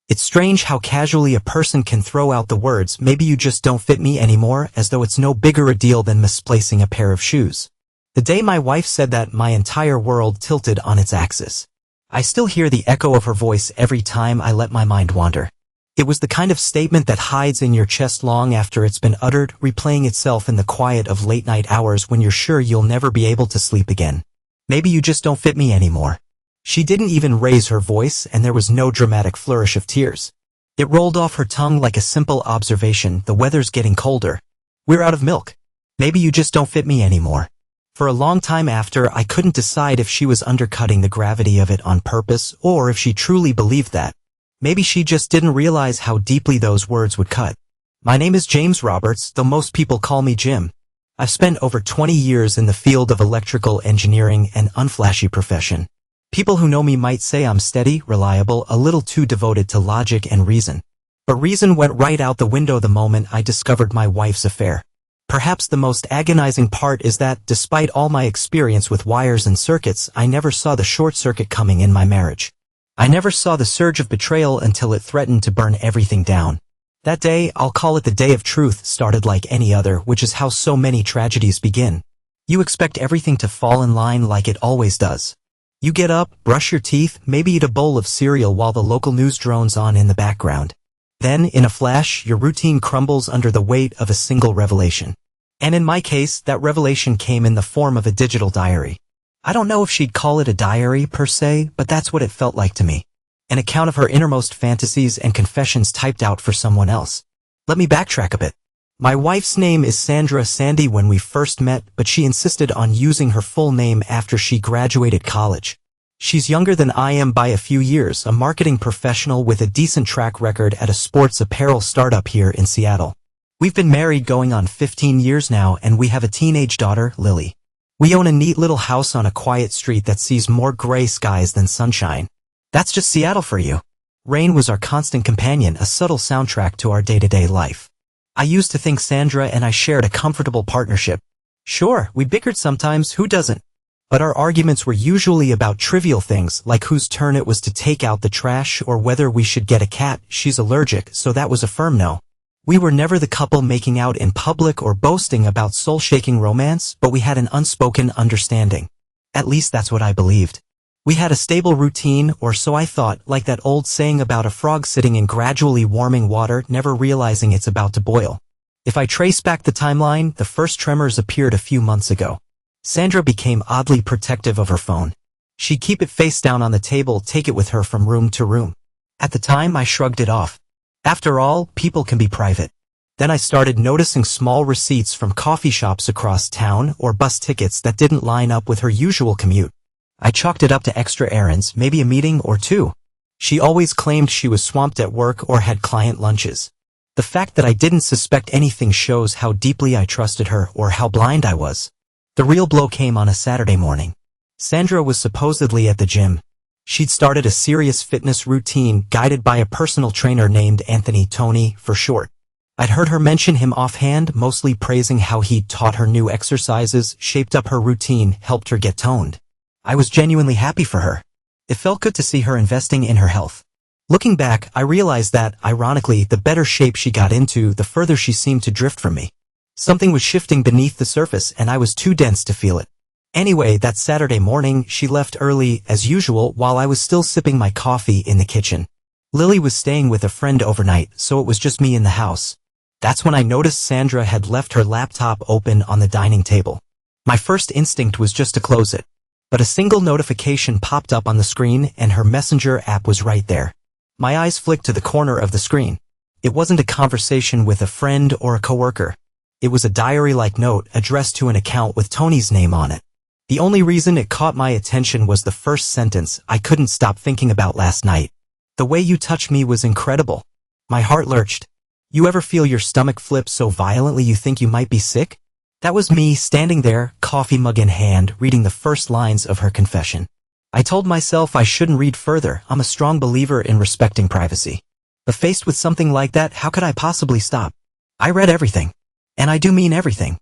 It's strange how casually a person can throw out the words, "Maybe you just don't fit me anymore," as though it's no bigger a deal than misplacing a pair of shoes. The day my wife said that, my entire world tilted on its axis. I still hear the echo of her voice every time I let my mind wander. It was the kind of statement that hides in your chest long after it's been uttered, replaying itself in the quiet of late-night hours when you're sure you'll never be able to sleep again. Maybe you just don't fit me anymore. She didn't even raise her voice, and there was no dramatic flourish of tears. It rolled off her tongue like a simple observation: "The weather's getting colder. We're out of milk. Maybe you just don't fit me anymore." For a long time after, I couldn't decide if she was undercutting the gravity of it on purpose, or if she truly believed that. Maybe she just didn't realize how deeply those words would cut. My name is James Roberts, though most people call me Jim. I've spent over 20 years in the field of electrical engineering, an unflashy profession. People who know me might say I'm steady, reliable, a little too devoted to logic and reason. But reason went right out the window the moment I discovered my wife's affair. Perhaps the most agonizing part is that, despite all my experience with wires and circuits, I never saw the short circuit coming in my marriage. I never saw the surge of betrayal until it threatened to burn everything down. That day, I'll call it the day of truth, started like any other, which is how so many tragedies begin. You expect everything to fall in line like it always does. You get up, brush your teeth, maybe eat a bowl of cereal while the local news drones on in the background. Then, in a flash, your routine crumbles under the weight of a single revelation. And in my case, that revelation came in the form of a digital diary. I don't know if she'd call it a diary per se, but that's what it felt like to me. An account of her innermost fantasies and confessions typed out for someone else. Let me backtrack a bit. My wife's name is Sandra Sandy when we first met, but she insisted on using her full name after she graduated college. She's younger than I am by a few years, a marketing professional with a decent track record at a sports apparel startup here in Seattle. We've been married going on 15 years now, and we have a teenage daughter, Lily. We own a neat little house on a quiet street that sees more gray skies than sunshine. That's just Seattle for you. Rain was our constant companion, a subtle soundtrack to our day-to-day life. I used to think Sandra and I shared a comfortable partnership. Sure, we bickered sometimes, who doesn't? But our arguments were usually about trivial things, like whose turn it was to take out the trash or whether we should get a cat. She's allergic, so that was a firm no. We were never the couple making out in public or boasting about soul-shaking romance, but we had an unspoken understanding. At least that's what I believed. We had a stable routine, or so I thought, like that old saying about a frog sitting in gradually warming water, never realizing it's about to boil. If I trace back the timeline, the first tremors appeared a few months ago. Sandra became oddly protective of her phone. She'd keep it face down on the table, take it with her from room to room. At the time, I shrugged it off. After all, people can be private. Then I started noticing small receipts from coffee shops across town or bus tickets that didn't line up with her usual commute. I chalked it up to extra errands, maybe a meeting or two. She always claimed she was swamped at work or had client lunches. The fact that I didn't suspect anything shows how deeply I trusted her or how blind I was. The real blow came on a Saturday morning. Sandra was supposedly at the gym. She'd started a serious fitness routine guided by a personal trainer named Anthony, Tony for short. I'd heard her mention him offhand, mostly praising how he'd taught her new exercises, shaped up her routine, helped her get toned. I was genuinely happy for her. It felt good to see her investing in her health. Looking back, I realized that, ironically, the better shape she got into, the further she seemed to drift from me. Something was shifting beneath the surface, and I was too dense to feel it. Anyway, that Saturday morning, she left early, as usual, while I was still sipping my coffee in the kitchen. Lily was staying with a friend overnight, so it was just me in the house. That's when I noticed Sandra had left her laptop open on the dining table. My first instinct was just to close it. But a single notification popped up on the screen, and her Messenger app was right there. My eyes flicked to the corner of the screen. It wasn't a conversation with a friend or a coworker. It was a diary-like note addressed to an account with Tony's name on it. The only reason it caught my attention was the first sentence: "I couldn't stop thinking about last night. The way you touched me was incredible." My heart lurched. You ever feel your stomach flip so violently you think you might be sick? That was me standing there, coffee mug in hand, reading the first lines of her confession. I told myself I shouldn't read further. I'm a strong believer in respecting privacy. But faced with something like that, how could I possibly stop? I read everything. And I do mean everything.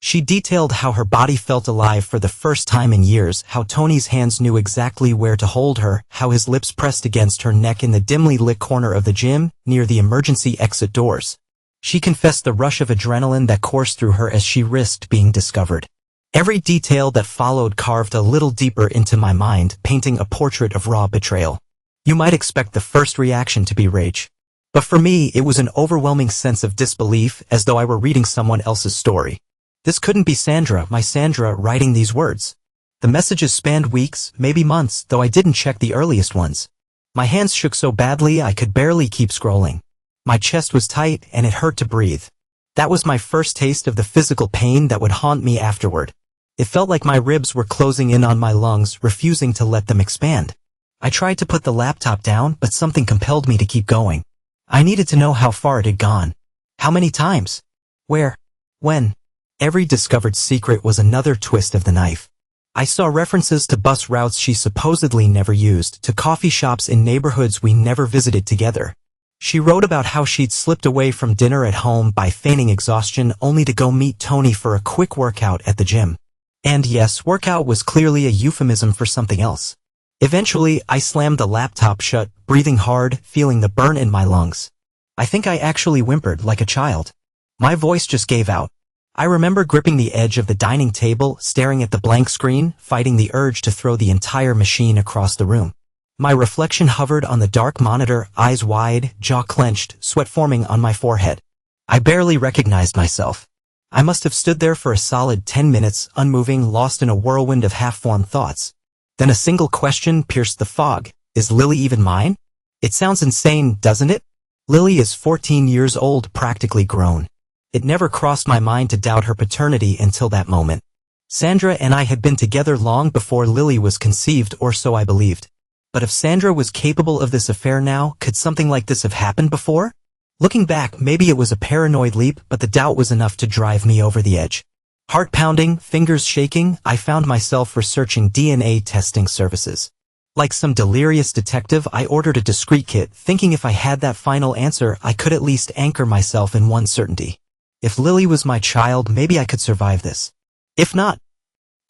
She detailed how her body felt alive for the first time in years, how Tony's hands knew exactly where to hold her, how his lips pressed against her neck in the dimly lit corner of the gym, near the emergency exit doors. She confessed the rush of adrenaline that coursed through her as she risked being discovered. Every detail that followed carved a little deeper into my mind, painting a portrait of raw betrayal. You might expect the first reaction to be rage. But for me, it was an overwhelming sense of disbelief, as though I were reading someone else's story. This couldn't be Sandra, my Sandra, writing these words. The messages spanned weeks, maybe months, though I didn't check the earliest ones. My hands shook so badly I could barely keep scrolling. My chest was tight and it hurt to breathe. That was my first taste of the physical pain that would haunt me afterward. It felt like my ribs were closing in on my lungs, refusing to let them expand. I tried to put the laptop down, but something compelled me to keep going. I needed to know how far it had gone. How many times? Where? When? Every discovered secret was another twist of the knife. I saw references to bus routes she supposedly never used, to coffee shops in neighborhoods we never visited together. She wrote about how she'd slipped away from dinner at home by feigning exhaustion only to go meet Tony for a quick workout at the gym. And yes, workout was clearly a euphemism for something else. Eventually, I slammed the laptop shut, breathing hard, feeling the burn in my lungs. I think I actually whimpered like a child. My voice just gave out. I remember gripping the edge of the dining table, staring at the blank screen, fighting the urge to throw the entire machine across the room. My reflection hovered on the dark monitor, eyes wide, jaw clenched, sweat forming on my forehead. I barely recognized myself. I must have stood there for a solid 10 minutes, unmoving, lost in a whirlwind of half-formed thoughts. Then a single question pierced the fog. Is Lily even mine? It sounds insane, doesn't it? Lily is 14 years old, practically grown. It never crossed my mind to doubt her paternity until that moment. Sandra and I had been together long before Lily was conceived, or so I believed. But if Sandra was capable of this affair now, could something like this have happened before? Looking back, maybe it was a paranoid leap, but the doubt was enough to drive me over the edge. Heart pounding, fingers shaking, I found myself researching DNA testing services. Like some delirious detective, I ordered a discreet kit, thinking if I had that final answer, I could at least anchor myself in one certainty. If Lily was my child, maybe I could survive this. If not,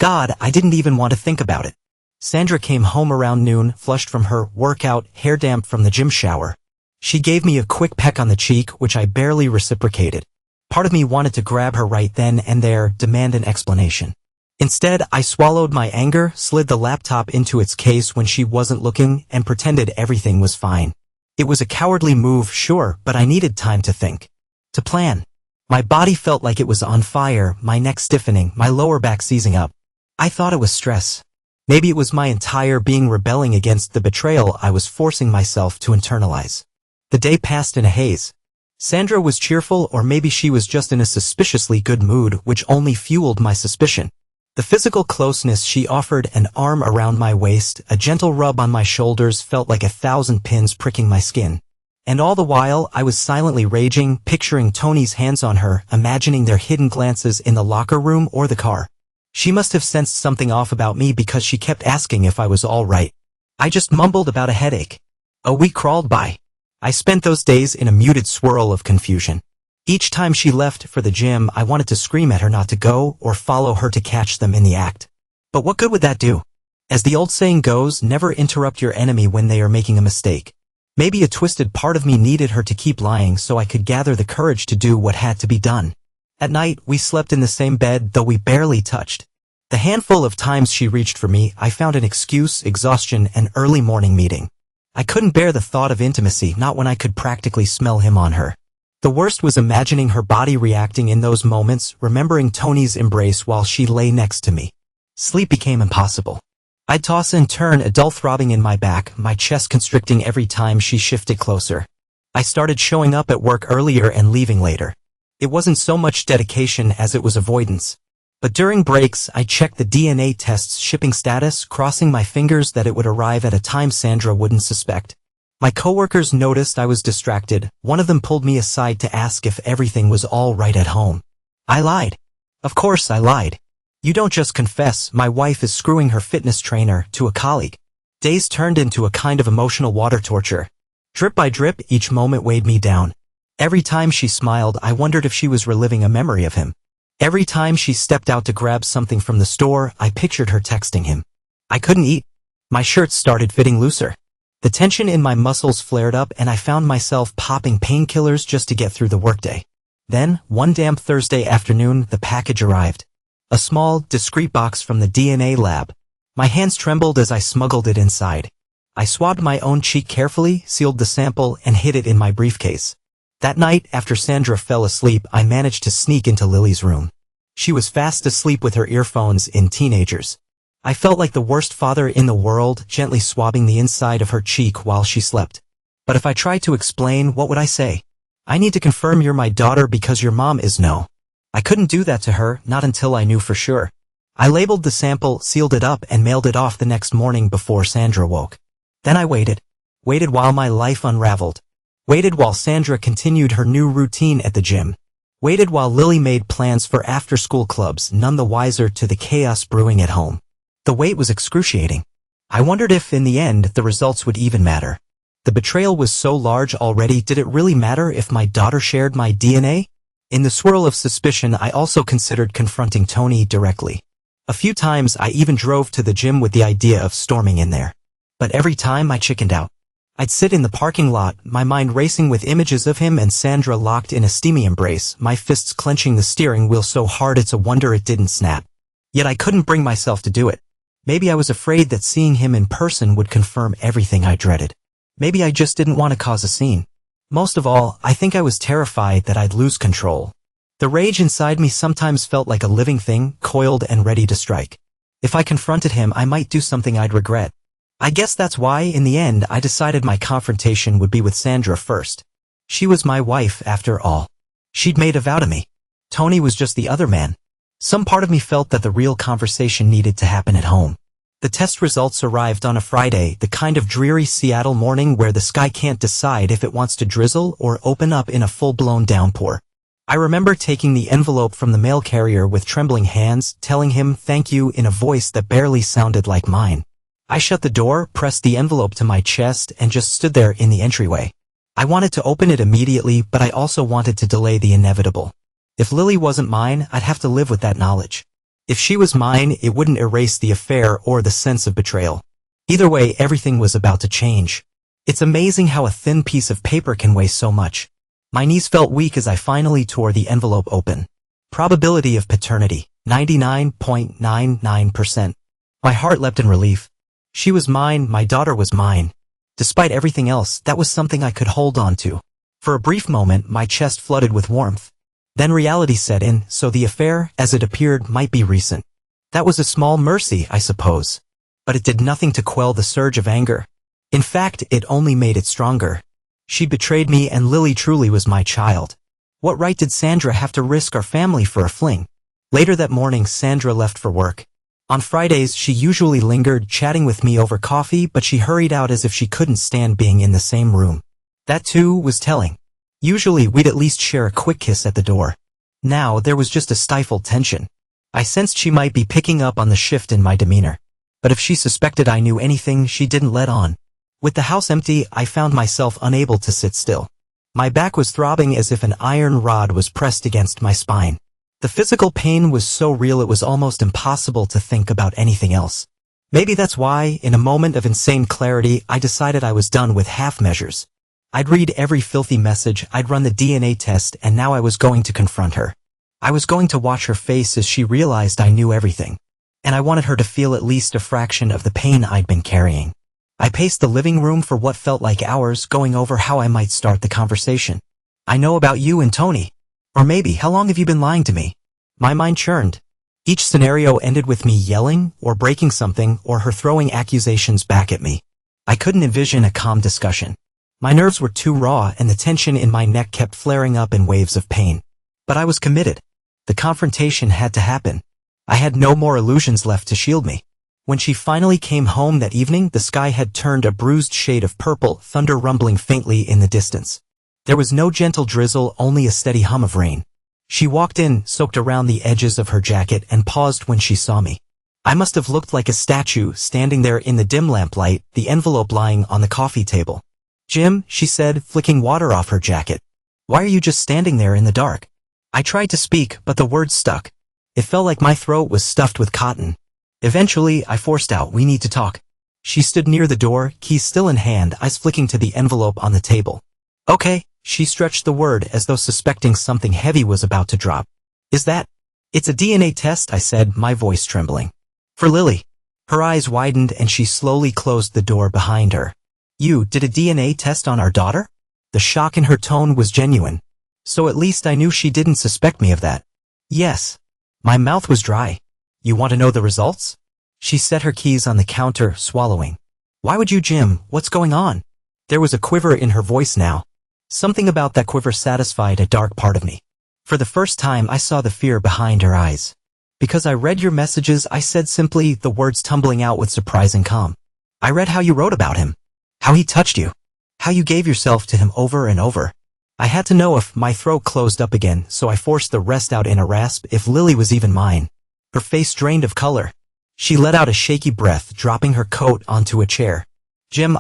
God, I didn't even want to think about it. Sandra came home around noon, flushed from her workout, hair damp from the gym shower. She gave me a quick peck on the cheek, which I barely reciprocated. Part of me wanted to grab her right then and there, demand an explanation. Instead, I swallowed my anger, slid the laptop into its case when she wasn't looking, and pretended everything was fine. It was a cowardly move, sure, but I needed time to think. To plan. My body felt like it was on fire, my neck stiffening, my lower back seizing up. I thought it was stress. Maybe it was my entire being rebelling against the betrayal I was forcing myself to internalize. The day passed in a haze. Sandra was cheerful, or maybe she was just in a suspiciously good mood, which only fueled my suspicion. The physical closeness she offered, an arm around my waist, a gentle rub on my shoulders, felt like 1,000 pins pricking my skin. And all the while, I was silently raging, picturing Tony's hands on her, imagining their hidden glances in the locker room or the car. She must have sensed something off about me because she kept asking if I was all right. I just mumbled about a headache. A week crawled by. I spent those days in a muted swirl of confusion. Each time she left for the gym, I wanted to scream at her not to go or follow her to catch them in the act. But what good would that do? As the old saying goes, never interrupt your enemy when they are making a mistake. Maybe a twisted part of me needed her to keep lying so I could gather the courage to do what had to be done. At night, we slept in the same bed, though we barely touched. The handful of times she reached for me, I found an excuse, exhaustion, and early morning meeting. I couldn't bear the thought of intimacy, not when I could practically smell him on her. The worst was imagining her body reacting in those moments, remembering Tony's embrace while she lay next to me. Sleep became impossible. I'd toss and turn, a dull throbbing in my back, my chest constricting every time she shifted closer. I started showing up at work earlier and leaving later. It wasn't so much dedication as it was avoidance. But during breaks, I checked the DNA test's shipping status, crossing my fingers that it would arrive at a time Sandra wouldn't suspect. My coworkers noticed I was distracted. One of them pulled me aside to ask if everything was all right at home. I lied. Of course I lied. You don't just confess, my wife is screwing her fitness trainer, to a colleague. Days turned into a kind of emotional water torture. Drip by drip, each moment weighed me down. Every time she smiled, I wondered if she was reliving a memory of him. Every time she stepped out to grab something from the store, I pictured her texting him. I couldn't eat. My shirt started fitting looser. The tension in my muscles flared up and I found myself popping painkillers just to get through the workday. Then, one damp Thursday afternoon, the package arrived. A small, discreet box from the DNA lab. My hands trembled as I smuggled it inside. I swabbed my own cheek carefully, sealed the sample, and hid it in my briefcase. That night, after Sandra fell asleep, I managed to sneak into Lily's room. She was fast asleep with her earphones in Teenagers. I felt like the worst father in the world, gently swabbing the inside of her cheek while she slept. But if I tried to explain, what would I say? I need to confirm you're my daughter because your mom is no. I couldn't do that to her, not until I knew for sure. I labeled the sample, sealed it up, and mailed it off the next morning before Sandra woke. Then I waited. Waited while my life unraveled. Waited while Sandra continued her new routine at the gym. Waited while Lily made plans for after-school clubs, none the wiser to the chaos brewing at home. The wait was excruciating. I wondered if, in the end, the results would even matter. The betrayal was so large already, did it really matter if my daughter shared my DNA? In the swirl of suspicion, I also considered confronting Tony directly. A few times I even drove to the gym with the idea of storming in there. But every time I chickened out. I'd sit in the parking lot, my mind racing with images of him and Sandra locked in a steamy embrace, my fists clenching the steering wheel so hard it's a wonder it didn't snap. Yet I couldn't bring myself to do it. Maybe I was afraid that seeing him in person would confirm everything I dreaded. Maybe I just didn't want to cause a scene. Most of all, I think I was terrified that I'd lose control. The rage inside me sometimes felt like a living thing, coiled and ready to strike. If I confronted him, I might do something I'd regret. I guess that's why, in the end, I decided my confrontation would be with Sandra first. She was my wife, after all. She'd made a vow to me. Tony was just the other man. Some part of me felt that the real conversation needed to happen at home. The test results arrived on a Friday, the kind of dreary Seattle morning where the sky can't decide if it wants to drizzle or open up in a full-blown downpour. I remember taking the envelope from the mail carrier with trembling hands, telling him thank you in a voice that barely sounded like mine. I shut the door, pressed the envelope to my chest, and just stood there in the entryway. I wanted to open it immediately, but I also wanted to delay the inevitable. If Lily wasn't mine, I'd have to live with that knowledge. If she was mine, it wouldn't erase the affair or the sense of betrayal. Either way, everything was about to change. It's amazing how a thin piece of paper can weigh so much. My knees felt weak as I finally tore the envelope open. Probability of paternity, 99.99%. My heart leapt in relief. She was mine, my daughter was mine. Despite everything else, that was something I could hold on to. For a brief moment, my chest flooded with warmth. Then reality set in, so the affair, as it appeared, might be recent. That was a small mercy, I suppose. But it did nothing to quell the surge of anger. In fact, it only made it stronger. She betrayed me and Lily truly was my child. What right did Sandra have to risk our family for a fling? Later that morning, Sandra left for work. On Fridays, she usually lingered, chatting with me over coffee, but she hurried out as if she couldn't stand being in the same room. That, too, was telling. Usually, we'd at least share a quick kiss at the door. Now, there was just a stifled tension. I sensed she might be picking up on the shift in my demeanor. But if she suspected I knew anything, she didn't let on. With the house empty, I found myself unable to sit still. My back was throbbing as if an iron rod was pressed against my spine. The physical pain was so real it was almost impossible to think about anything else. Maybe that's why, in a moment of insane clarity, I decided I was done with half measures. I'd read every filthy message, I'd run the DNA test, and now I was going to confront her. I was going to watch her face as she realized I knew everything. And I wanted her to feel at least a fraction of the pain I'd been carrying. I paced the living room for what felt like hours, going over how I might start the conversation. I know about you and Tony. Or maybe, how long have you been lying to me? My mind churned. Each scenario ended with me yelling, or breaking something, or her throwing accusations back at me. I couldn't envision a calm discussion. My nerves were too raw and the tension in my neck kept flaring up in waves of pain. But I was committed. The confrontation had to happen. I had no more illusions left to shield me. When she finally came home that evening, the sky had turned a bruised shade of purple, thunder rumbling faintly in the distance. There was no gentle drizzle, only a steady hum of rain. She walked in, soaked around the edges of her jacket, and paused when she saw me. I must have looked like a statue, standing there in the dim lamplight, the envelope lying on the coffee table. "Jim," she said, flicking water off her jacket. "Why are you just standing there in the dark?" I tried to speak, but the words stuck. It felt like my throat was stuffed with cotton. Eventually, I forced out, "We need to talk." She stood near the door, keys still in hand, eyes flicking to the envelope on the table. "Okay." She stretched the word as though suspecting something heavy was about to drop. "Is that?" "It's a DNA test," I said, my voice trembling. "For Lily." Her eyes widened and she slowly closed the door behind her. "You did a DNA test on our daughter?" The shock in her tone was genuine. So at least I knew she didn't suspect me of that. "Yes." My mouth was dry. "You want to know the results?" She set her keys on the counter, swallowing. "Why would you, Jim? What's going on?" There was a quiver in her voice now. Something about that quiver satisfied a dark part of me. For the first time I saw the fear behind her eyes. "Because I read your messages," I said simply, the words tumbling out with surprising calm. "I read how you wrote about him. How he touched you. How you gave yourself to him over and over." I had to know if my throat closed up again, so I forced the rest out in a rasp, if Lily was even mine. Her face drained of color. She let out a shaky breath, dropping her coat onto a chair. "Jim,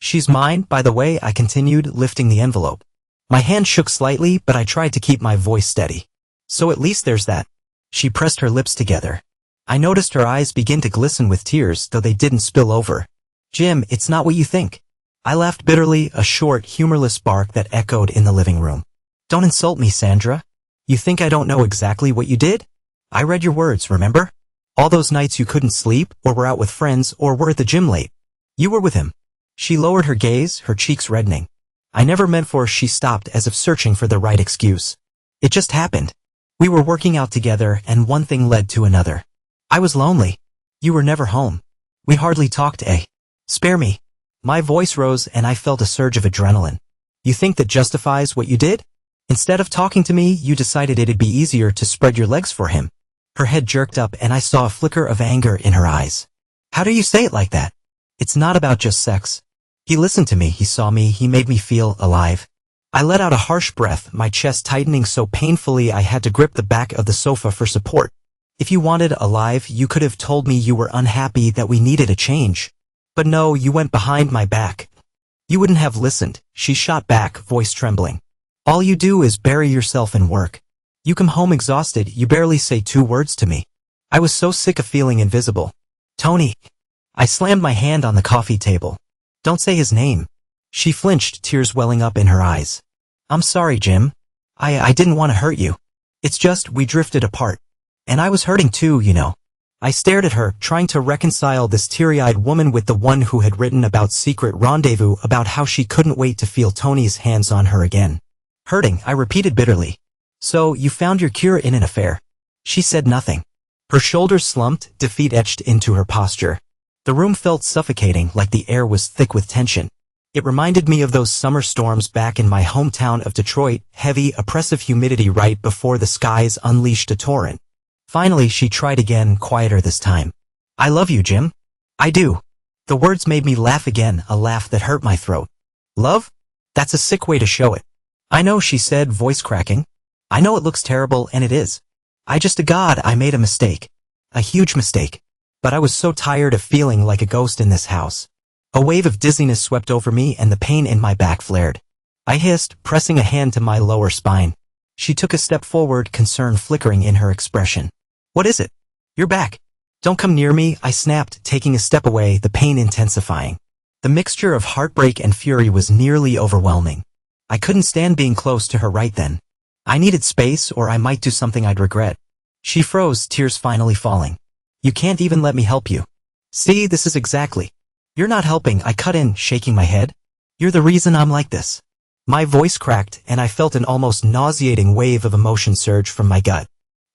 She's mine, by the way," I continued, lifting the envelope. My hand shook slightly, but I tried to keep my voice steady. "So at least there's that." She pressed her lips together. I noticed her eyes begin to glisten with tears, though they didn't spill over. "Jim, it's not what you think." I laughed bitterly, a short, humorless bark that echoed in the living room. "Don't insult me, Sandra. You think I don't know exactly what you did? I read your words, remember? All those nights you couldn't sleep, or were out with friends, or were at the gym late. You were with him." She lowered her gaze, her cheeks reddening. "I never meant for," she stopped as if searching for the right excuse. "It just happened. We were working out together, and one thing led to another. I was lonely. You were never home. We hardly talked, eh? Spare me." My voice rose and I felt a surge of adrenaline. "You think that justifies what you did? Instead of talking to me, you decided it'd be easier to spread your legs for him." Her head jerked up and I saw a flicker of anger in her eyes. "How do you say it like that? It's not about just sex. He listened to me, he saw me, he made me feel alive." I let out a harsh breath, my chest tightening so painfully I had to grip the back of the sofa for support. "If you wanted alive, you could have told me you were unhappy, that we needed a change. But no, you went behind my back. You wouldn't have listened," she shot back, voice trembling. "All you do is bury yourself in work. You come home exhausted, you barely say 2 words to me." I was so sick of feeling invisible. "Tony." I slammed my hand on the coffee table. "Don't say his name." She flinched, tears welling up in her eyes. "I'm sorry, Jim. I didn't want to hurt you. It's just, we drifted apart. And I was hurting too, you know." I stared at her, trying to reconcile this teary-eyed woman with the one who had written about secret rendezvous, about how she couldn't wait to feel Tony's hands on her again. "Hurting," I repeated bitterly. "So, you found your cure in an affair." She said nothing. Her shoulders slumped, defeat etched into her posture. The room felt suffocating, like the air was thick with tension. It reminded me of those summer storms back in my hometown of Detroit, heavy, oppressive humidity right before the skies unleashed a torrent. Finally, she tried again, quieter this time. "I love you, Jim. I do." The words made me laugh again, a laugh that hurt my throat. "Love? That's a sick way to show it." "I know," she said, voice cracking. "I know it looks terrible, and it is. I made a mistake. A huge mistake. But I was so tired of feeling like a ghost in this house." A wave of dizziness swept over me and the pain in my back flared. I hissed, pressing a hand to my lower spine. She took a step forward, concern flickering in her expression. "What is it? You're back. Don't come near me," I snapped, taking a step away, the pain intensifying. The mixture of heartbreak and fury was nearly overwhelming. I couldn't stand being close to her right then. I needed space, or I might do something I'd regret. She froze, tears finally falling. "You can't even let me help you." "See, this is exactly." "You're not helping," I cut in, shaking my head. "You're the reason I'm like this." My voice cracked, and I felt an almost nauseating wave of emotion surge from my gut.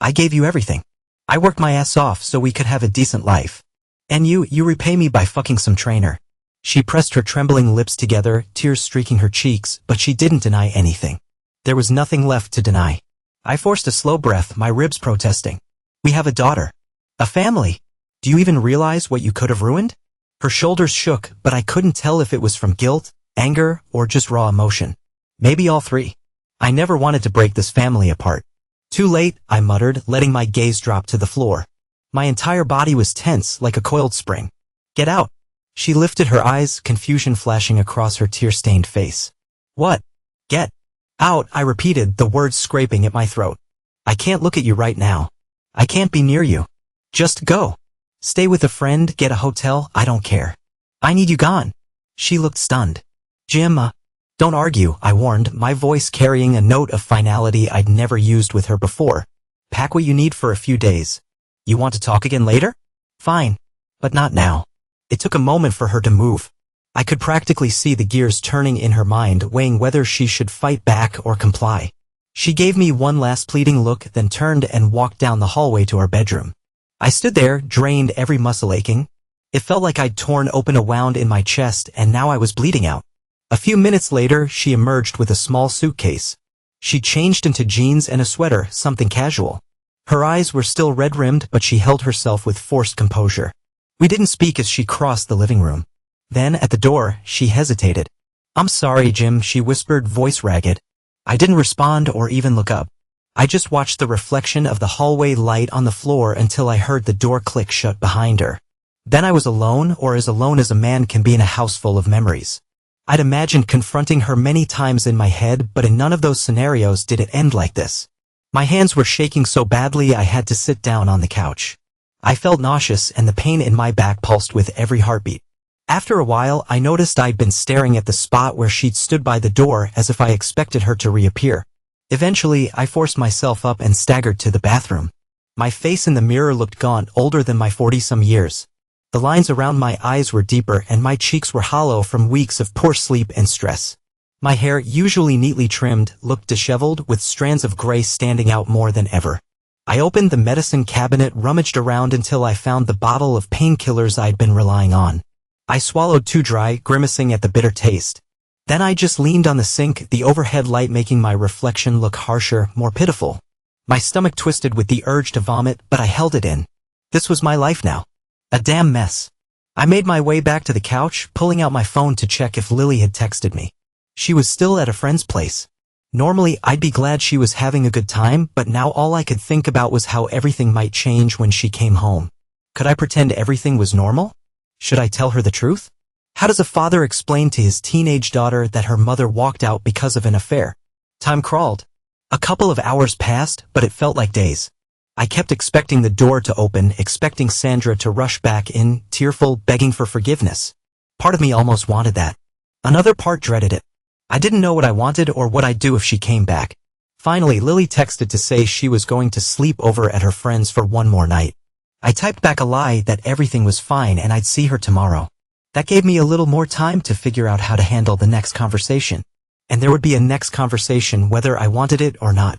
"I gave you everything. I worked my ass off so we could have a decent life. And you repay me by fucking some trainer." She pressed her trembling lips together, tears streaking her cheeks, but she didn't deny anything. There was nothing left to deny. I forced a slow breath, my ribs protesting. "We have a daughter. A family. Do you even realize what you could have ruined?" Her shoulders shook, but I couldn't tell if it was from guilt, anger, or just raw emotion. Maybe all 3. I never wanted to break this family apart. "Too late," I muttered, letting my gaze drop to the floor. My entire body was tense, like a coiled spring. "Get out." She lifted her eyes, confusion flashing across her tear-stained face. "What? Get?" Out, I repeated, the words scraping at my throat. I can't look at you right now. I can't be near you. Just go. Stay with a friend, get a hotel, I don't care. I need you gone. She looked stunned. Jim, don't argue, I warned, my voice carrying a note of finality I'd never used with her before. Pack what you need for a few days. You want to talk again later? Fine. But not now. It took a moment for her to move. I could practically see the gears turning in her mind, weighing whether she should fight back or comply. She gave me one last pleading look, then turned and walked down the hallway to our bedroom. I stood there, drained, every muscle aching. It felt like I'd torn open a wound in my chest, and now I was bleeding out. A few minutes later, she emerged with a small suitcase. She changed into jeans and a sweater, something casual. Her eyes were still red-rimmed, but she held herself with forced composure. We didn't speak as she crossed the living room. Then, at the door, she hesitated. I'm sorry, Jim, she whispered, voice ragged. I didn't respond or even look up. I just watched the reflection of the hallway light on the floor until I heard the door click shut behind her. Then I was alone, or as alone as a man can be in a house full of memories. I'd imagined confronting her many times in my head, but in none of those scenarios did it end like this. My hands were shaking so badly I had to sit down on the couch. I felt nauseous and the pain in my back pulsed with every heartbeat. After a while, I noticed I'd been staring at the spot where she'd stood by the door as if I expected her to reappear. Eventually, I forced myself up and staggered to the bathroom. My face in the mirror looked gaunt, older than my 40-some years. The lines around my eyes were deeper and my cheeks were hollow from weeks of poor sleep and stress. My hair, usually neatly trimmed, looked disheveled, with strands of gray standing out more than ever. I opened the medicine cabinet, rummaged around until I found the bottle of painkillers I'd been relying on. I swallowed 2 dry, grimacing at the bitter taste. Then I just leaned on the sink, the overhead light making my reflection look harsher, more pitiful. My stomach twisted with the urge to vomit, but I held it in. This was my life now. A damn mess. I made my way back to the couch, pulling out my phone to check if Lily had texted me. She was still at a friend's place. Normally, I'd be glad she was having a good time, but now all I could think about was how everything might change when she came home. Could I pretend everything was normal? Should I tell her the truth? How does a father explain to his teenage daughter that her mother walked out because of an affair? Time crawled. A couple of hours passed, but it felt like days. I kept expecting the door to open, expecting Sandra to rush back in, tearful, begging for forgiveness. Part of me almost wanted that. Another part dreaded it. I didn't know what I wanted or what I'd do if she came back. Finally, Lily texted to say she was going to sleep over at her friend's for one more night. I typed back a lie that everything was fine and I'd see her tomorrow. That gave me a little more time to figure out how to handle the next conversation. And there would be a next conversation whether I wanted it or not.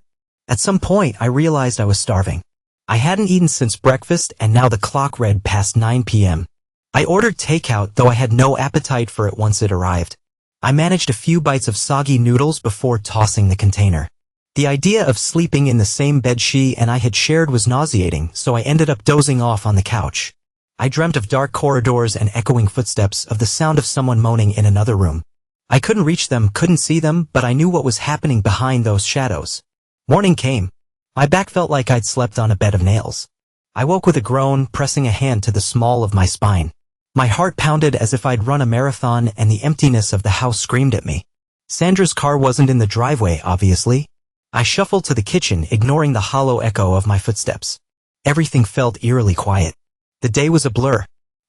At some point, I realized I was starving. I hadn't eaten since breakfast and now the clock read past 9 p.m. I ordered takeout, though I had no appetite for it once it arrived. I managed a few bites of soggy noodles before tossing the container. The idea of sleeping in the same bed she and I had shared was nauseating, so I ended up dozing off on the couch. I dreamt of dark corridors and echoing footsteps, of the sound of someone moaning in another room. I couldn't reach them, couldn't see them, but I knew what was happening behind those shadows. Morning came. My back felt like I'd slept on a bed of nails. I woke with a groan, pressing a hand to the small of my spine. My heart pounded as if I'd run a marathon and the emptiness of the house screamed at me. Sandra's car wasn't in the driveway, obviously. I shuffled to the kitchen, ignoring the hollow echo of my footsteps. Everything felt eerily quiet. The day was a blur.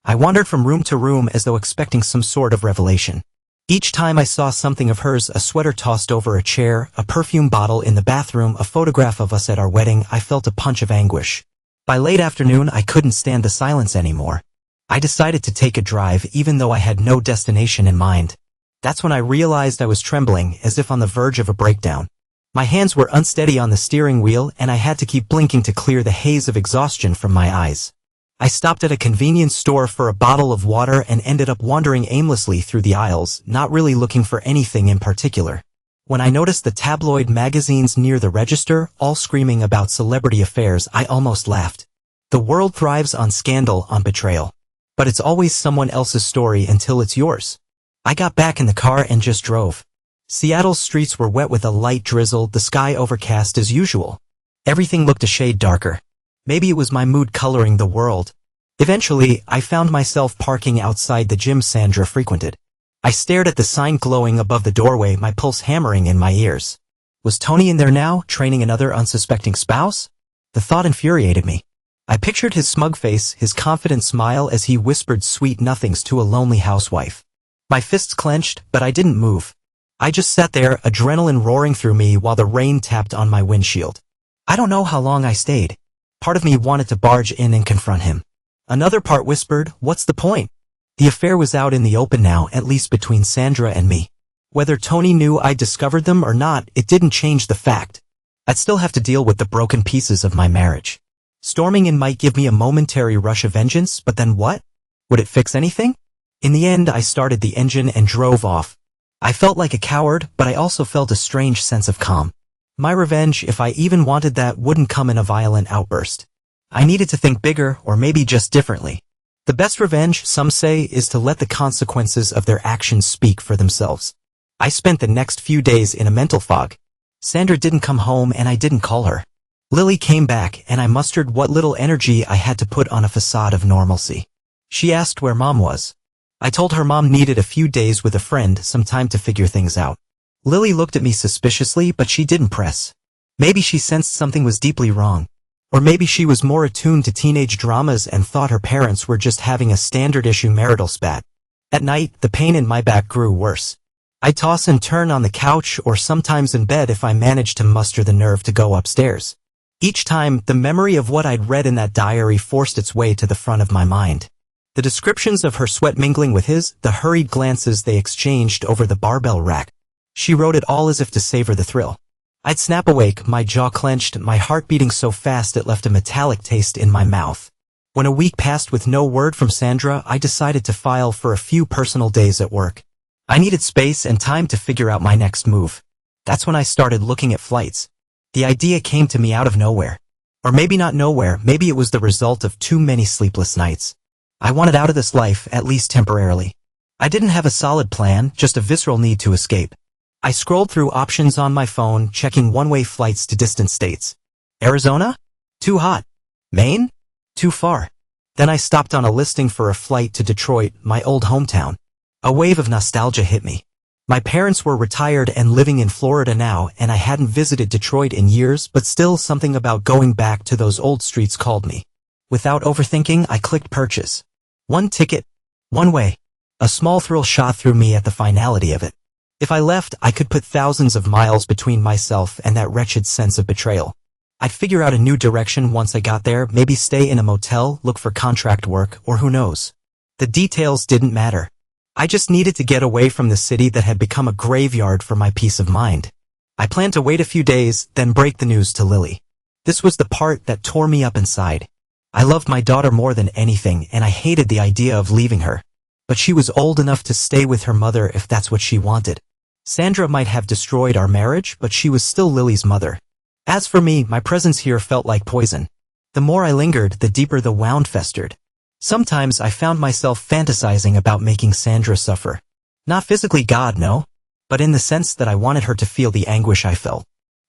I wandered from room to room as though expecting some sort of revelation. Each time I saw something of hers, a sweater tossed over a chair, a perfume bottle in the bathroom, a photograph of us at our wedding, I felt a punch of anguish. By late afternoon, I couldn't stand the silence anymore. I decided to take a drive even though I had no destination in mind. That's when I realized I was trembling, as if on the verge of a breakdown. My hands were unsteady on the steering wheel and I had to keep blinking to clear the haze of exhaustion from my eyes. I stopped at a convenience store for a bottle of water and ended up wandering aimlessly through the aisles, not really looking for anything in particular. When I noticed the tabloid magazines near the register, all screaming about celebrity affairs, I almost laughed. The world thrives on scandal, on betrayal. But it's always someone else's story until it's yours. I got back in the car and just drove. Seattle's streets were wet with a light drizzle, the sky overcast as usual. Everything looked a shade darker. Maybe it was my mood coloring the world. Eventually, I found myself parking outside the gym Sandra frequented. I stared at the sign glowing above the doorway, my pulse hammering in my ears. Was Tony in there now, training another unsuspecting spouse? The thought infuriated me. I pictured his smug face, his confident smile as he whispered sweet nothings to a lonely housewife. My fists clenched, but I didn't move. I just sat there, adrenaline roaring through me while the rain tapped on my windshield. I don't know how long I stayed. Part of me wanted to barge in and confront him. Another part whispered, what's the point? The affair was out in the open now, at least between Sandra and me. Whether Tony knew I discovered them or not, it didn't change the fact. I'd still have to deal with the broken pieces of my marriage. Storming in might give me a momentary rush of vengeance, but then what? Would it fix anything? In the end, I started the engine and drove off. I felt like a coward, but I also felt a strange sense of calm. My revenge, if I even wanted that, wouldn't come in a violent outburst. I needed to think bigger, or maybe just differently. The best revenge, some say, is to let the consequences of their actions speak for themselves. I spent the next few days in a mental fog. Sandra didn't come home and I didn't call her. Lily came back and I mustered what little energy I had to put on a facade of normalcy. She asked where Mom was. I told her Mom needed a few days with a friend, some time to figure things out. Lily looked at me suspiciously, but she didn't press. Maybe she sensed something was deeply wrong. Or maybe she was more attuned to teenage dramas and thought her parents were just having a standard-issue marital spat. At night, the pain in my back grew worse. I'd toss and turn on the couch or sometimes in bed if I managed to muster the nerve to go upstairs. Each time, the memory of what I'd read in that diary forced its way to the front of my mind. The descriptions of her sweat mingling with his, the hurried glances they exchanged over the barbell rack. She wrote it all as if to savor the thrill. I'd snap awake, my jaw clenched, my heart beating so fast it left a metallic taste in my mouth. When a week passed with no word from Sandra, I decided to file for a few personal days at work. I needed space and time to figure out my next move. That's when I started looking at flights. The idea came to me out of nowhere. Or maybe not nowhere, maybe it was the result of too many sleepless nights. I wanted out of this life, at least temporarily. I didn't have a solid plan, just a visceral need to escape. I scrolled through options on my phone, checking one-way flights to distant states. Arizona? Too hot. Maine? Too far. Then I stopped on a listing for a flight to Detroit, my old hometown. A wave of nostalgia hit me. My parents were retired and living in Florida now, and I hadn't visited Detroit in years, but still something about going back to those old streets called me. Without overthinking, I clicked purchase. One ticket, one way. A small thrill shot through me at the finality of it. If I left, I could put thousands of miles between myself and that wretched sense of betrayal. I'd figure out a new direction once I got there, maybe stay in a motel, look for contract work, or who knows. The details didn't matter. I just needed to get away from the city that had become a graveyard for my peace of mind. I planned to wait a few days, then break the news to Lily. This was the part that tore me up inside. I loved my daughter more than anything, and I hated the idea of leaving her. But she was old enough to stay with her mother if that's what she wanted. Sandra might have destroyed our marriage, but she was still Lily's mother. As for me, my presence here felt like poison. The more I lingered, the deeper the wound festered. Sometimes I found myself fantasizing about making Sandra suffer. Not physically, God, no. But in the sense that I wanted her to feel the anguish I felt.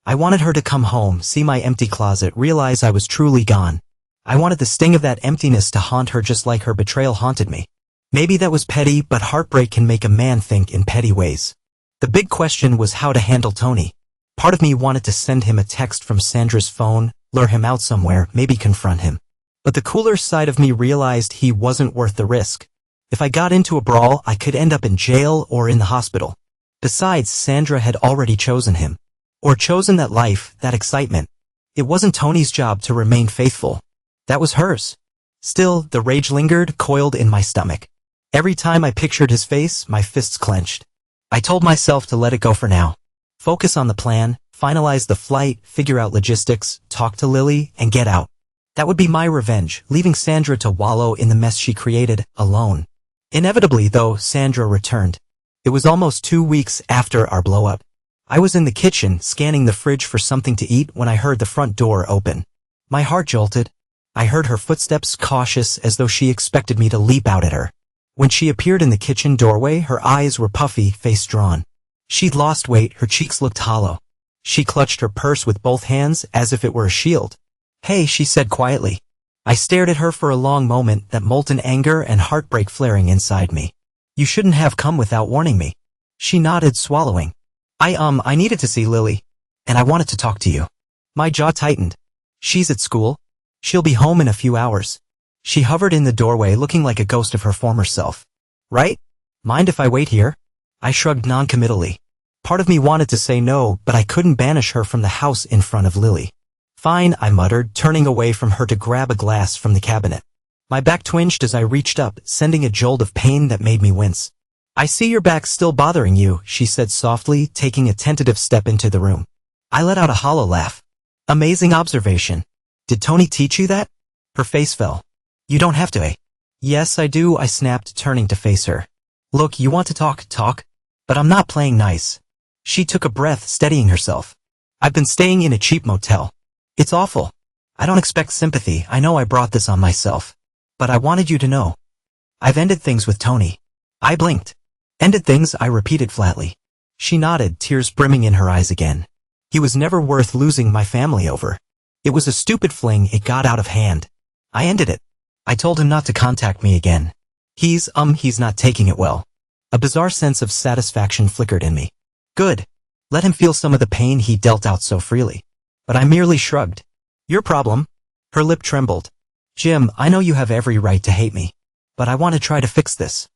I wanted her to come home, see my empty closet, realize I was truly gone. I wanted the sting of that emptiness to haunt her just like her betrayal haunted me. Maybe that was petty, but heartbreak can make a man think in petty ways. The big question was how to handle Tony. Part of me wanted to send him a text from Sandra's phone, lure him out somewhere, maybe confront him. But the cooler side of me realized he wasn't worth the risk. If I got into a brawl, I could end up in jail or in the hospital. Besides, Sandra had already chosen him. Or chosen that life, that excitement. It wasn't Tony's job to remain faithful. That was hers. Still, the rage lingered, coiled in my stomach. Every time I pictured his face, my fists clenched. I told myself to let it go for now. Focus on the plan, finalize the flight, figure out logistics, talk to Lily, and get out. That would be my revenge, leaving Sandra to wallow in the mess she created, alone. Inevitably, though, Sandra returned. It was almost 2 weeks after our blow-up. I was in the kitchen, scanning the fridge for something to eat when I heard the front door open. My heart jolted. I heard her footsteps, cautious, as though she expected me to leap out at her. When she appeared in the kitchen doorway, her eyes were puffy, face drawn. She'd lost weight, her cheeks looked hollow. She clutched her purse with both hands, as if it were a shield. "Hey," she said quietly. I stared at her for a long moment, that molten anger and heartbreak flaring inside me. "You shouldn't have come without warning me." She nodded, swallowing. I needed to see Lily. and I wanted to talk to you. My jaw tightened. She's at school? She'll be home in a few hours. She hovered in the doorway looking like a ghost of her former self. Right? Mind if I wait here? I shrugged non-committally. Part of me wanted to say no, but I couldn't banish her from the house in front of Lily. Fine, I muttered, turning away from her to grab a glass from the cabinet. My back twinged as I reached up, sending a jolt of pain that made me wince. I see your back's still bothering you, she said softly, taking a tentative step into the room. I let out a hollow laugh. Amazing observation. Did Tony teach you that? Her face fell. You don't have to, eh? Yes, I do, I snapped, turning to face her. Look, you want to talk, but I'm not playing nice. She took a breath, steadying herself. I've been staying in a cheap motel. It's awful. I don't expect sympathy, I know I brought this on myself. But I wanted you to know. I've ended things with Tony. I blinked. Ended things, I repeated flatly. She nodded, tears brimming in her eyes again. He was never worth losing my family over. It was a stupid fling, it got out of hand. I ended it. I told him not to contact me again. He's not taking it well. A bizarre sense of satisfaction flickered in me. Good. Let him feel some of the pain he dealt out so freely. But I merely shrugged. Your problem? Her lip trembled. Jim, I know you have every right to hate me. But I want to try to fix this.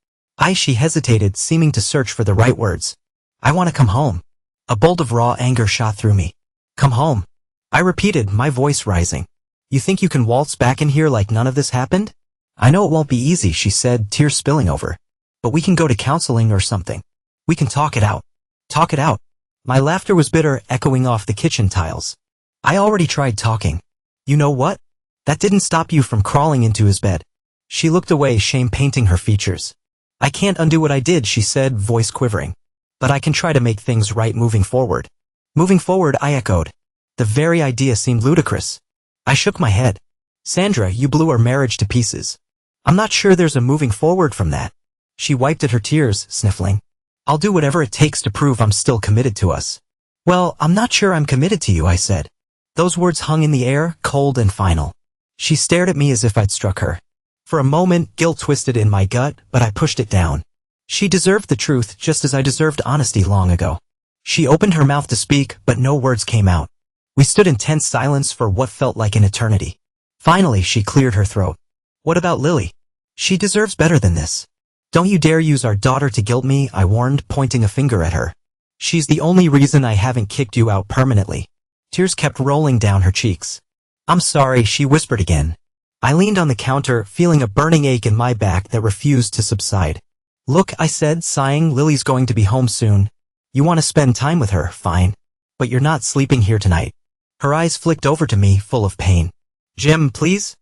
She hesitated, seeming to search for the right words. I want to come home. A bolt of raw anger shot through me. Come home. I repeated, my voice rising. You think you can waltz back in here like none of this happened? I know it won't be easy, she said, tears spilling over. But we can go to counseling or something. We can talk it out. Talk it out. My laughter was bitter, echoing off the kitchen tiles. I already tried talking. You know what? That didn't stop you from crawling into his bed. She looked away, shame painting her features. I can't undo what I did, she said, voice quivering. But I can try to make things right moving forward. Moving forward, I echoed. The very idea seemed ludicrous. I shook my head. Sandra, you blew our marriage to pieces. I'm not sure there's a moving forward from that. She wiped at her tears, sniffling. I'll do whatever it takes to prove I'm still committed to us. Well, I'm not sure I'm committed to you, I said. Those words hung in the air, cold and final. She stared at me as if I'd struck her. For a moment, guilt twisted in my gut, but I pushed it down. She deserved the truth just as I deserved honesty long ago. She opened her mouth to speak, but no words came out. We stood in tense silence for what felt like an eternity. Finally, she cleared her throat. What about Lily? She deserves better than this. Don't you dare use our daughter to guilt me, I warned, pointing a finger at her. She's the only reason I haven't kicked you out permanently. Tears kept rolling down her cheeks. I'm sorry, she whispered again. I leaned on the counter, feeling a burning ache in my back that refused to subside. Look, I said, sighing, Lily's going to be home soon. You want to spend time with her, fine. But you're not sleeping here tonight. Her eyes flicked over to me, full of pain. Jim, please?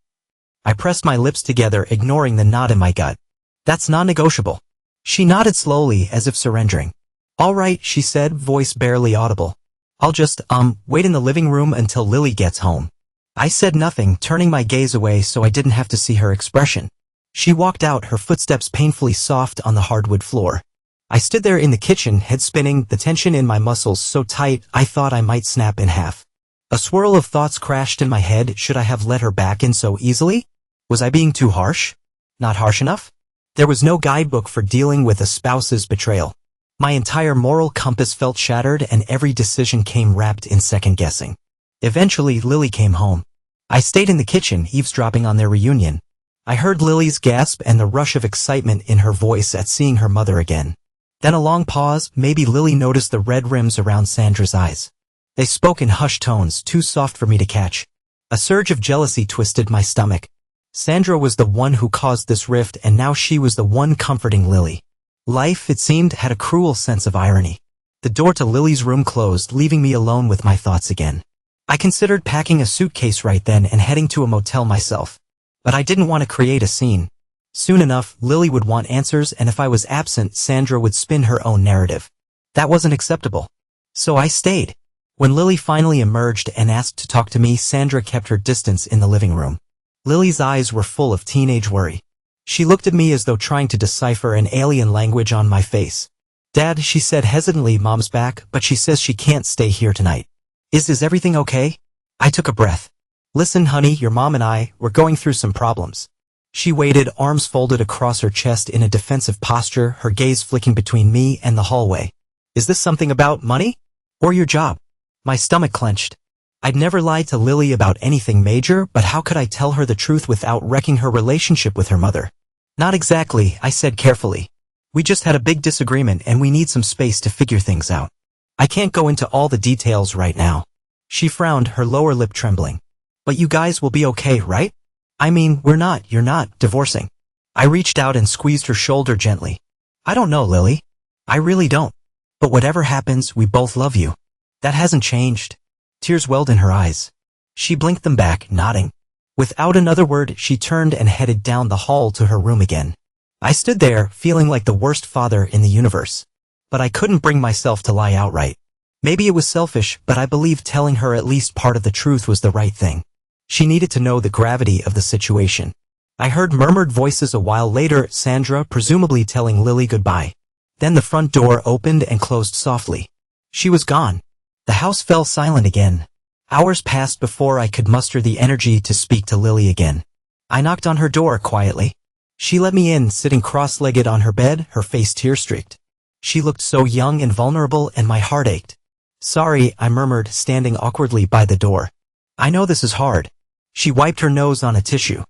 I pressed my lips together, ignoring the knot in my gut. That's non-negotiable. She nodded slowly, as if surrendering. All right, she said, voice barely audible. I'll just, wait in the living room until Lily gets home. I said nothing, turning my gaze away so I didn't have to see her expression. She walked out, her footsteps painfully soft on the hardwood floor. I stood there in the kitchen, head spinning, the tension in my muscles so tight I thought I might snap in half. A swirl of thoughts crashed in my head. Should I have let her back in so easily? Was I being too harsh? Not harsh enough? There was no guidebook for dealing with a spouse's betrayal. My entire moral compass felt shattered and every decision came wrapped in second-guessing. Eventually, Lily came home. I stayed in the kitchen, eavesdropping on their reunion. I heard Lily's gasp and the rush of excitement in her voice at seeing her mother again. Then a long pause, maybe Lily noticed the red rims around Sandra's eyes. They spoke in hushed tones, too soft for me to catch. A surge of jealousy twisted my stomach. Sandra was the one who caused this rift and now she was the one comforting Lily. Life, it seemed, had a cruel sense of irony. The door to Lily's room closed, leaving me alone with my thoughts again. I considered packing a suitcase right then and heading to a motel myself. But I didn't want to create a scene. Soon enough, Lily would want answers and if I was absent, Sandra would spin her own narrative. That wasn't acceptable. So I stayed. When Lily finally emerged and asked to talk to me, Sandra kept her distance in the living room. Lily's eyes were full of teenage worry. She looked at me as though trying to decipher an alien language on my face. Dad, she said hesitantly, Mom's back, but she says she can't stay here tonight. Is everything okay? I took a breath. Listen, honey, your mom and I, we're going through some problems. She waited, arms folded across her chest in a defensive posture, her gaze flicking between me and the hallway. Is this something about money? Or your job? My stomach clenched. I'd never lied to Lily about anything major, but how could I tell her the truth without wrecking her relationship with her mother? Not exactly, I said carefully. We just had a big disagreement and we need some space to figure things out. I can't go into all the details right now. She frowned, her lower lip trembling. But you guys will be okay, right? I mean, you're not divorcing. I reached out and squeezed her shoulder gently. I don't know, Lily. I really don't. But whatever happens, we both love you. That hasn't changed. Tears welled in her eyes. She blinked them back, nodding. Without another word, she turned and headed down the hall to her room again. I stood there, feeling like the worst father in the universe. But I couldn't bring myself to lie outright. Maybe it was selfish, but I believed telling her at least part of the truth was the right thing. She needed to know the gravity of the situation. I heard murmured voices a while later, Sandra presumably telling Lily goodbye. Then the front door opened and closed softly. She was gone. The house fell silent again. Hours passed before I could muster the energy to speak to Lily again. I knocked on her door quietly. She let me in, sitting cross-legged on her bed, her face tear-streaked. She looked so young and vulnerable, and my heart ached. Sorry, I murmured, standing awkwardly by the door. I know this is hard. She wiped her nose on a tissue.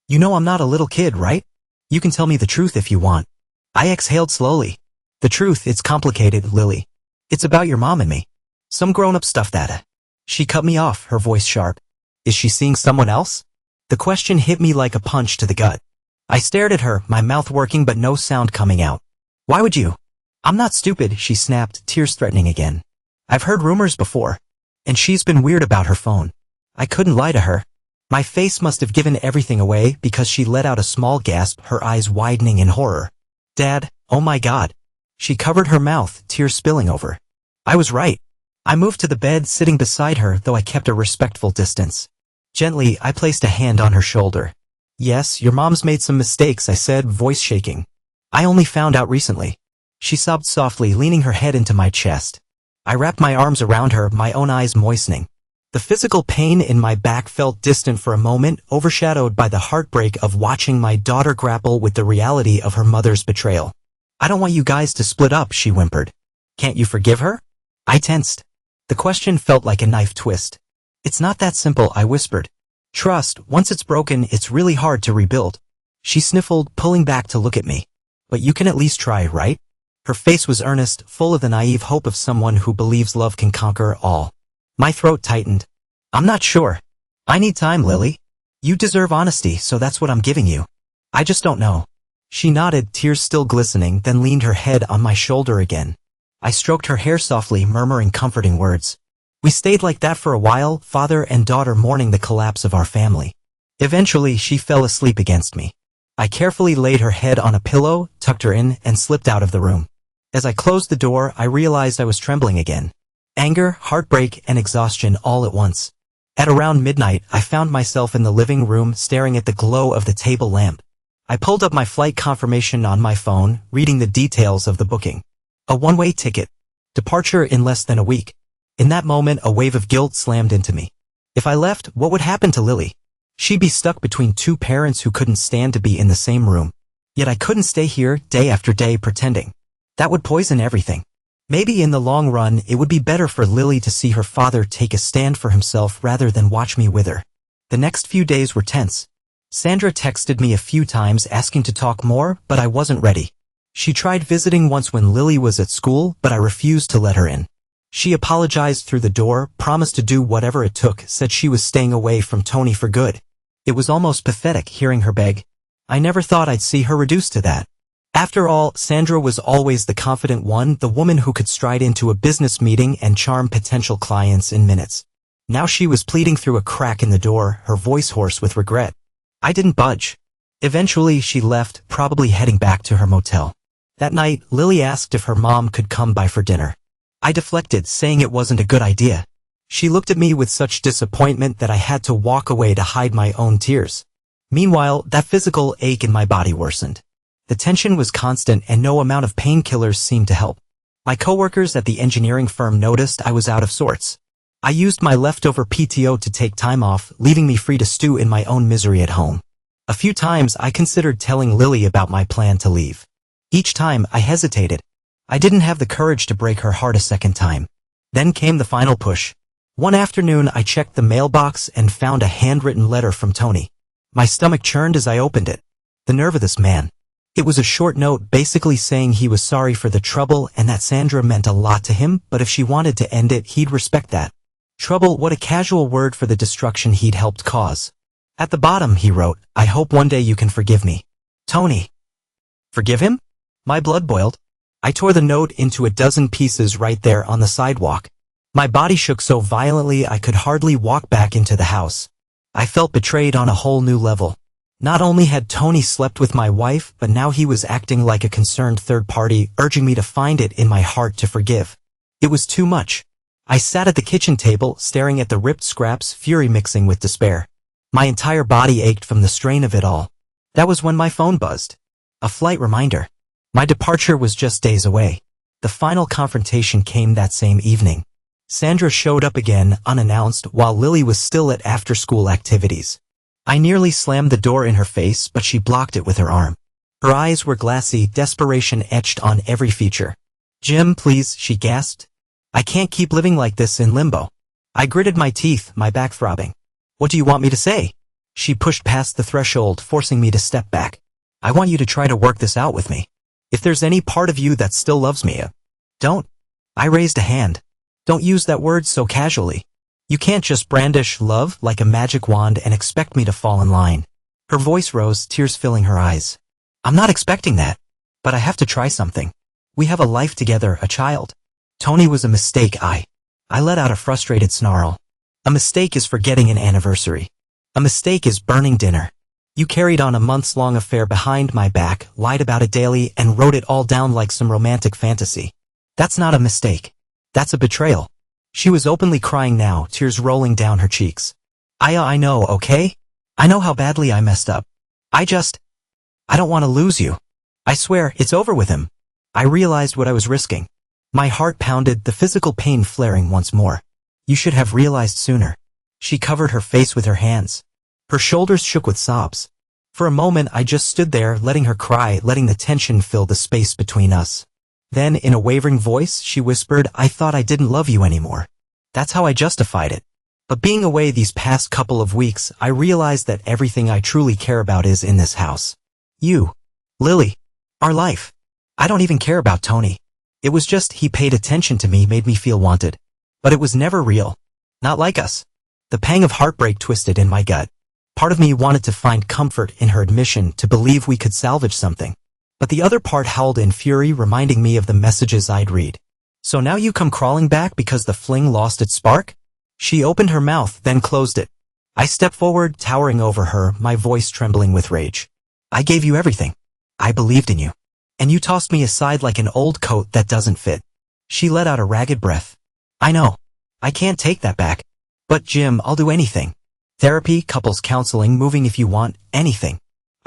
You know I'm not a little kid, right? You can tell me the truth if you want. I exhaled slowly. The truth, it's complicated, Lily. It's about your mom and me. Some grown-up stuff that. She cut me off, her voice sharp. Is she seeing someone else? The question hit me like a punch to the gut. I stared at her, my mouth working but no sound coming out. Why would you? I'm not stupid, she snapped, tears threatening again. I've heard rumors before. And she's been weird about her phone. I couldn't lie to her. My face must have given everything away because she let out a small gasp, her eyes widening in horror. Dad, oh my God. She covered her mouth, tears spilling over. I was right. I moved to the bed, sitting beside her, though I kept a respectful distance. Gently, I placed a hand on her shoulder. Yes, your mom's made some mistakes, I said, voice shaking. I only found out recently. She sobbed softly, leaning her head into my chest. I wrapped my arms around her, my own eyes moistening. The physical pain in my back felt distant for a moment, overshadowed by the heartbreak of watching my daughter grapple with the reality of her mother's betrayal. I don't want you guys to split up, she whimpered. Can't you forgive her? I tensed. The question felt like a knife twist. It's not that simple, I whispered. Trust, once it's broken, it's really hard to rebuild. She sniffled, pulling back to look at me. But you can at least try, right? Her face was earnest, full of the naive hope of someone who believes love can conquer all. My throat tightened. I'm not sure. I need time, Lily. You deserve honesty, so that's what I'm giving you. I just don't know. She nodded, tears still glistening, then leaned her head on my shoulder again. I stroked her hair softly, murmuring comforting words. We stayed like that for a while, father and daughter mourning the collapse of our family. Eventually, she fell asleep against me. I carefully laid her head on a pillow, tucked her in, and slipped out of the room. As I closed the door, I realized I was trembling again. Anger, heartbreak, and exhaustion all at once. At around midnight, I found myself in the living room staring at the glow of the table lamp. I pulled up my flight confirmation on my phone, reading the details of the booking. A one-way ticket. Departure in less than a week. In that moment, a wave of guilt slammed into me. If I left, what would happen to Lily? She'd be stuck between two parents who couldn't stand to be in the same room. Yet I couldn't stay here, day after day, pretending. That would poison everything. Maybe in the long run, it would be better for Lily to see her father take a stand for himself rather than watch me wither. The next few days were tense. Sandra texted me a few times asking to talk more, but I wasn't ready. She tried visiting once when Lily was at school, but I refused to let her in. She apologized through the door, promised to do whatever it took, said she was staying away from Tony for good. It was almost pathetic hearing her beg. I never thought I'd see her reduced to that. After all, Sandra was always the confident one, the woman who could stride into a business meeting and charm potential clients in minutes. Now she was pleading through a crack in the door, her voice hoarse with regret. I didn't budge. Eventually, she left, probably heading back to her motel. That night, Lily asked if her mom could come by for dinner. I deflected, saying it wasn't a good idea. She looked at me with such disappointment that I had to walk away to hide my own tears. Meanwhile, that physical ache in my body worsened. The tension was constant and no amount of painkillers seemed to help. My coworkers at the engineering firm noticed I was out of sorts. I used my leftover PTO to take time off, leaving me free to stew in my own misery at home. A few times I considered telling Lily about my plan to leave. Each time I hesitated. I didn't have the courage to break her heart a second time. Then came the final push. One afternoon I checked the mailbox and found a handwritten letter from Tony. My stomach churned as I opened it. The nerve of this man. It was a short note basically saying he was sorry for the trouble and that Sandra meant a lot to him, but if she wanted to end it, he'd respect that. Trouble, what a casual word for the destruction he'd helped cause. At the bottom he wrote, "I hope one day you can forgive me." Tony. Forgive him? My blood boiled. I tore the note into a dozen pieces right there on the sidewalk. My body shook so violently I could hardly walk back into the house. I felt betrayed on a whole new level. Not only had Tony slept with my wife, but now he was acting like a concerned third party, urging me to find it in my heart to forgive. It was too much. I sat at the kitchen table, staring at the ripped scraps, fury mixing with despair. My entire body ached from the strain of it all. That was when my phone buzzed. A flight reminder. My departure was just days away. The final confrontation came that same evening. Sandra showed up again, unannounced, while Lily was still at after-school activities. I nearly slammed the door in her face, but she blocked it with her arm. Her eyes were glassy, desperation etched on every feature. "Jim, please," she gasped. "I can't keep living like this in limbo." I gritted my teeth, my back throbbing. "What do you want me to say?" She pushed past the threshold, forcing me to step back. "I want you to try to work this out with me. If there's any part of you that still loves me, don't." I raised a hand. "Don't use that word so casually. You can't just brandish love like a magic wand and expect me to fall in line." Her voice rose, tears filling her eyes. "I'm not expecting that. But I have to try something. We have a life together, a child." Tony was a mistake. I let out a frustrated snarl. A mistake is forgetting an anniversary. A mistake is burning dinner. You carried on a months-long affair behind my back, lied about it daily, and wrote it all down like some romantic fantasy. That's not a mistake. That's a betrayal. She was openly crying now, tears rolling down her cheeks. I know, okay? I know how badly I messed up. I don't want to lose you. I swear, it's over with him." I realized what I was risking. My heart pounded, the physical pain flaring once more. "You should have realized sooner." She covered her face with her hands. Her shoulders shook with sobs. For a moment I just stood there, letting her cry, letting the tension fill the space between us. Then, in a wavering voice, she whispered, "I thought I didn't love you anymore." That's how I justified it. But being away these past couple of weeks, I realized that everything I truly care about is in this house. You. Lily. Our life. I don't even care about Tony. It was just he paid attention to me, made me feel wanted. But it was never real. Not like us. The pang of heartbreak twisted in my gut. Part of me wanted to find comfort in her admission, to believe we could salvage something. But the other part howled in fury, reminding me of the messages I'd read. "So now you come crawling back because the fling lost its spark?" She opened her mouth, then closed it. I stepped forward, towering over her, my voice trembling with rage. "I gave you everything. I believed in you. And you tossed me aside like an old coat that doesn't fit." She let out a ragged breath. "I know. I can't take that back. But Jim, I'll do anything. Therapy, couples counseling, moving if you want, anything."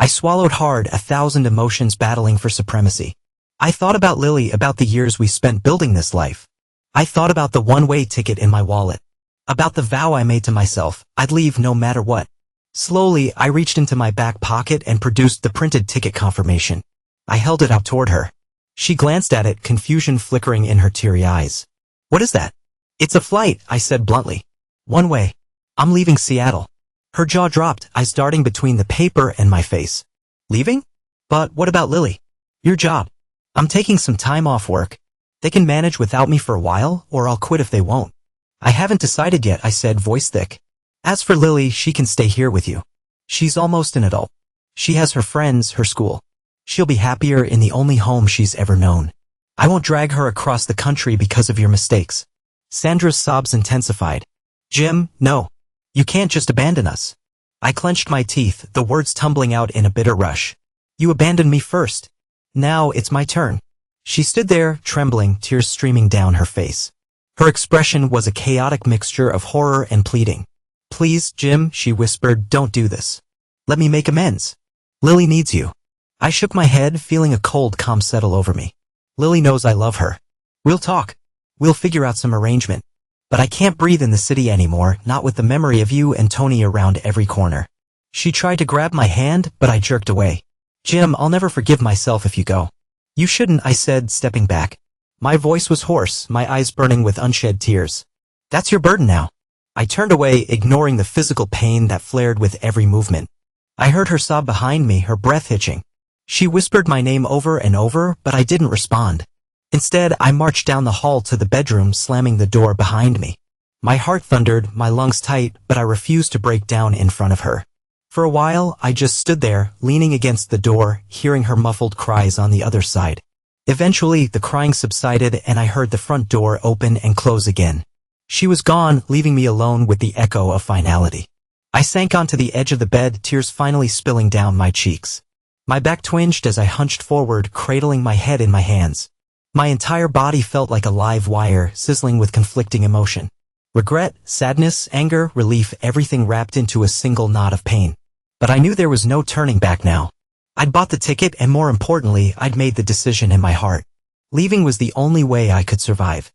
I swallowed hard, 1,000 emotions battling for supremacy. I thought about Lily, about the years we spent building this life. I thought about the one-way ticket in my wallet. About the vow I made to myself, I'd leave no matter what. Slowly, I reached into my back pocket and produced the printed ticket confirmation. I held it out toward her. She glanced at it, confusion flickering in her teary eyes. "What is that?" "It's a flight," I said bluntly. "One way. I'm leaving Seattle." Her jaw dropped, eyes darting between the paper and my face. "Leaving? But what about Lily? Your job?" "I'm taking some time off work. They can manage without me for a while, or I'll quit if they won't." "I haven't decided yet," I said, voice thick. "As for Lily, she can stay here with you. She's almost an adult. She has her friends, her school. She'll be happier in the only home she's ever known. I won't drag her across the country because of your mistakes." Sandra's sobs intensified. "Jim, no. You can't just abandon us." I clenched my teeth, the words tumbling out in a bitter rush. "You abandoned me first. Now it's my turn." She stood there, trembling, tears streaming down her face. Her expression was a chaotic mixture of horror and pleading. "Please, Jim," she whispered, "don't do this. Let me make amends. Lily needs you." I shook my head, feeling a cold calm settle over me. "Lily knows I love her. We'll talk. We'll figure out some arrangement. But I can't breathe in the city anymore, not with the memory of you and Tony around every corner." She tried to grab my hand, but I jerked away. "Jim, I'll never forgive myself if you go." "You shouldn't," I said, stepping back. My voice was hoarse, my eyes burning with unshed tears. "That's your burden now. I turned away, ignoring the physical pain that flared with every movement. I heard her sob behind me, her breath hitching. She whispered my name over and over, but I didn't respond. Instead, I marched down the hall to the bedroom, slamming the door behind me. My heart thundered, my lungs tight, but I refused to break down in front of her. For a while, I just stood there, leaning against the door, hearing her muffled cries on the other side. Eventually, the crying subsided and I heard the front door open and close again. She was gone, leaving me alone with the echo of finality. I sank onto the edge of the bed, tears finally spilling down my cheeks. My back twinged as I hunched forward, cradling my head in my hands. My entire body felt like a live wire, sizzling with conflicting emotion. Regret, sadness, anger, relief, everything wrapped into a single knot of pain. But I knew there was no turning back now. I'd bought the ticket and more importantly, I'd made the decision in my heart. Leaving was the only way I could survive.